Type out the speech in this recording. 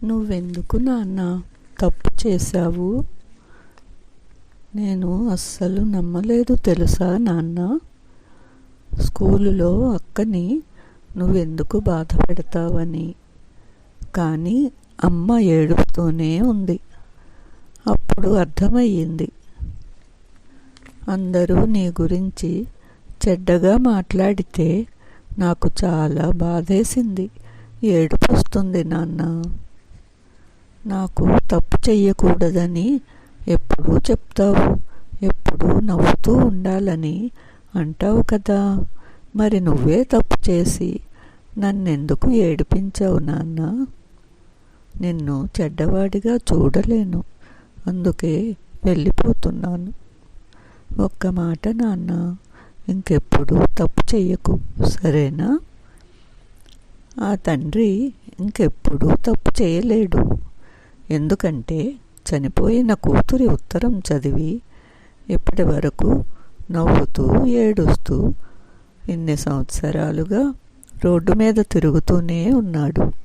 నువ్వెందుకు నాన్న తప్పు చేశావు? నేను అస్సలు నమ్మలేదు తెలుసా నాన్న. స్కూలులో అక్కని నువ్వెందుకు బాధ పెడతావని. కానీ అమ్మ ఏడుస్తూనే ఉంది. అప్పుడు అర్థమయ్యింది. అందరూ నీ గురించి చెడ్డగా మాట్లాడితే నాకు చాలా బాధేసింది. ఏడుపు వస్తుంది నాన్న. నాకు తప్పు చెయ్యకూడదని ఎప్పుడూ చెప్తావు, ఎప్పుడూ నవ్వుతూ ఉండాలని అంటావు కదా. మరి నువ్వే తప్పు చేసి నన్నెందుకు ఏడిపించావు నాన్న? నిన్ను చెడ్డవాడిగా చూడలేను, అందుకే వెళ్ళిపోతున్నాను. ఒక్క మాట నాన్న, ఇంకెప్పుడు తప్పు చెయ్యకు, సరేనా? ఆ తండ్రి ఇంకెప్పుడూ తప్పు చేయలేడు. ఎందుకంటే చనిపోయిన కూతురి ఉత్తరం చదివి ఇప్పటి వరకు నవ్వుతూ ఏడుస్తూ ఇన్ని సంవత్సరాలుగా రోడ్డు మీద తిరుగుతూనే ఉన్నాడు.